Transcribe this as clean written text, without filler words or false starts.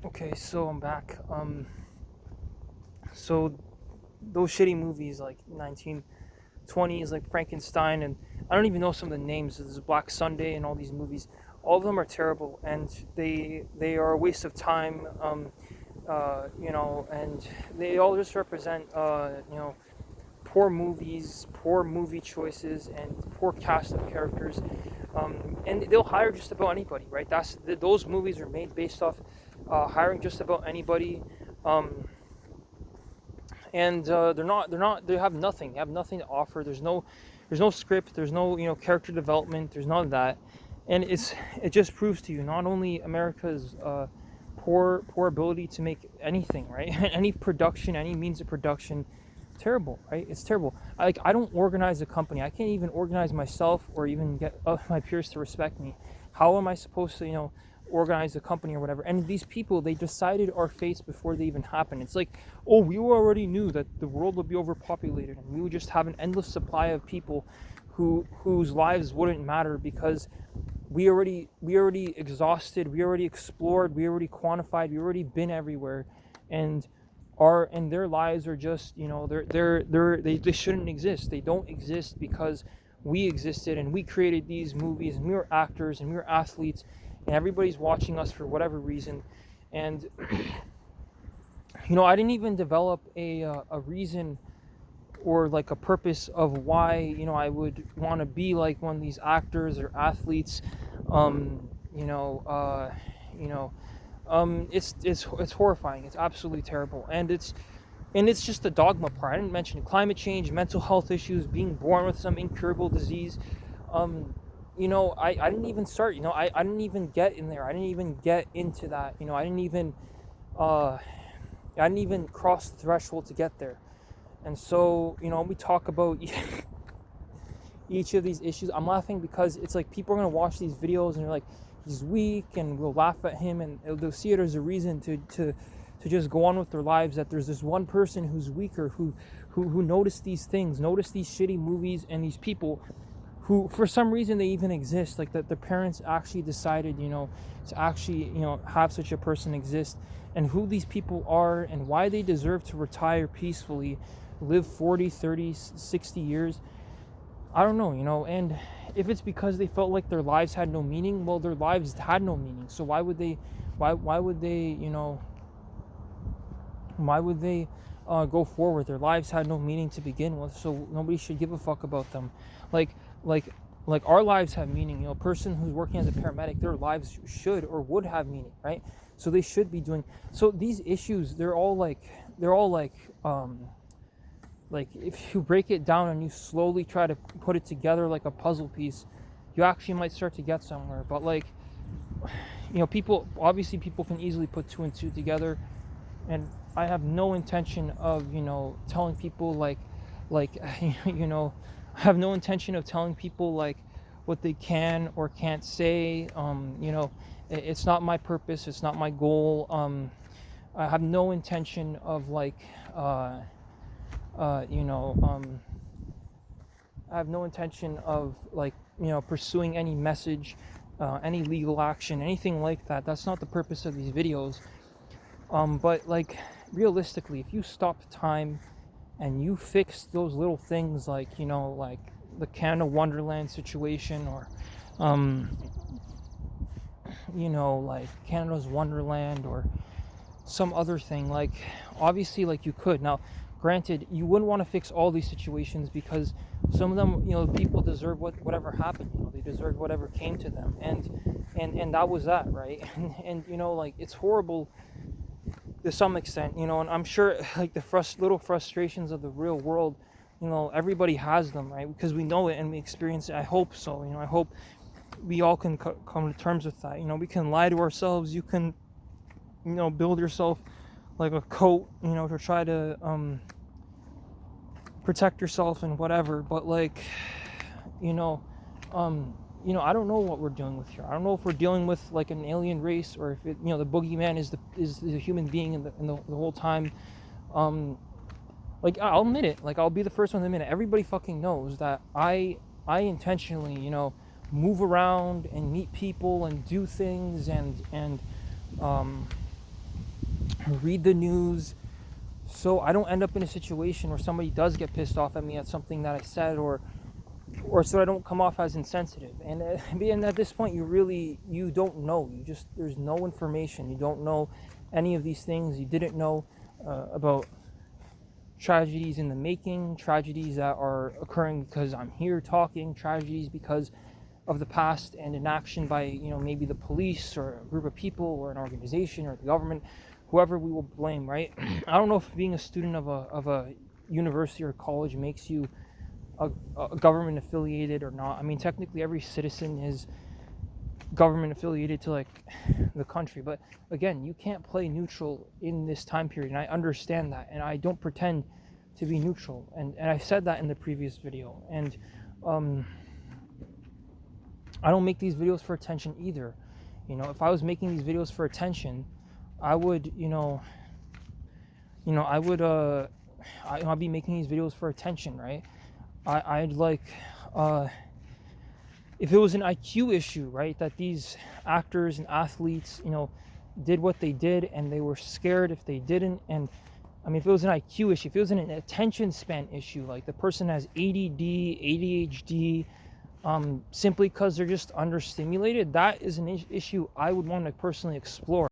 Okay, so I'm back. So those shitty movies like 1920s, like Frankenstein, and I don't even know some of the names. There's Black Sunday and all these movies. All of them are terrible, and they are a waste of time. And they all just represent poor movies, poor movie choices, and poor cast of characters. And they'll hire just about anybody, right? Those movies are made based off hiring just about anybody. Um, and they have nothing. They have nothing to offer. There's no script. There's no character development. There's none of that, and it just proves to you not only America's poor ability to make anything, right? Any production, any means of production, terrible, right? It's terrible. I don't organize a company. I can't even organize myself or even get my peers to respect me. How am I supposed to organize a company or whatever? And these people, they decided our fates before they even happened. It's like, oh, we already knew that the world would be overpopulated and we would just have an endless supply of people whose lives wouldn't matter because we already exhausted, we already explored, we already quantified, we already been everywhere, and their lives are just they shouldn't exist. They don't exist because we existed and we created these movies and we were actors and we were athletes and everybody's watching us for whatever reason. And I didn't even develop a reason or like a purpose of why I would want to be like one of these actors or athletes. um you know uh you know it's horrifying. It's absolutely terrible, and it's just the dogma part. I didn't mention climate change, mental health issues, being born with some incurable disease. um I didn't even start. I didn't even get in there. I didn't even get into that. Uh I didn't even cross the threshold to get there. And so, we talk about each of these issues. I'm laughing because it's like people are going to watch these videos and they're like, he's weak, and we'll laugh at him, and they'll see it as a reason to just go on with their lives. That there's this one person who's weaker, who noticed these things, noticed these shitty movies, and these people who, for some reason, they even exist. Like that, the parents actually decided, to actually, have such a person exist, and who these people are, and why they deserve to retire peacefully, live 40, 30, 60 years. I don't know, and if it's because they felt like their lives had no meaning, well, their lives had no meaning. So why would they, why would they go forward? Their lives had no meaning to begin with, so nobody should give a fuck about them. Like, like, like our lives have meaning. A person who's working as a paramedic, their lives should or would have meaning, right? So they should be doing. So these issues, they're all like if you break it down and you slowly try to put it together like a puzzle piece, you actually might start to get somewhere. But like, people can easily put two and two together, and I have no intention of telling people like I have no intention of telling people like what they can or can't say. It's not my purpose, it's not my goal. I have no intention of uh uh you know um I have no intention of pursuing any message, any legal action, anything like that. That's not the purpose of these videos. But like, realistically, if you stop time and you fix those little things, like the Canada Wonderland situation, or um, like Canada's Wonderland, or some other thing, like, obviously, like, you could. Now, granted, you wouldn't want to fix all these situations because some of them, people deserve whatever happened. They deserve whatever came to them, and that was that, right? And like, it's horrible to some extent, and I'm sure like the little frustrations of the real world, everybody has them, right? Because we know it and we experience it. I hope so. I hope we all can come to terms with that. We can lie to ourselves. You can, build yourself like a coat, to try to protect yourself and whatever. But like, you know, um, I don't know what we're dealing with here. I don't know if we're dealing with like an alien race, or if the boogeyman is the human being the whole time. Um, like, I'll admit it. Like, I'll be the first one to admit it. Everybody fucking knows that I intentionally, move around and meet people and do things, and um, read the news, so I don't end up in a situation where somebody does get pissed off at me at something that I said, or so I don't come off as insensitive. And at this point, you don't know. There's no information. You don't know any of these things. You didn't know about tragedies in the making, tragedies that are occurring because I'm here talking, tragedies because of the past and inaction by, maybe the police or a group of people or an organization or the government, whoever we will blame, right? I don't know if being a student of a university or college makes you a government affiliated or not. I mean, technically every citizen is government affiliated to like the country, but again, you can't play neutral in this time period, and I understand that, and I don't pretend to be neutral, and I said that in the previous video. And I don't make these videos for attention either. If I was making these videos for attention, I would I'd be making these videos for attention, right? I'd like if it was an IQ issue, right, that these actors and athletes, did what they did and they were scared if they didn't. And I mean, if it was an IQ issue, if it was an attention span issue, like the person has ADD, ADHD, simply because they're just understimulated, that is an issue I would want to personally explore.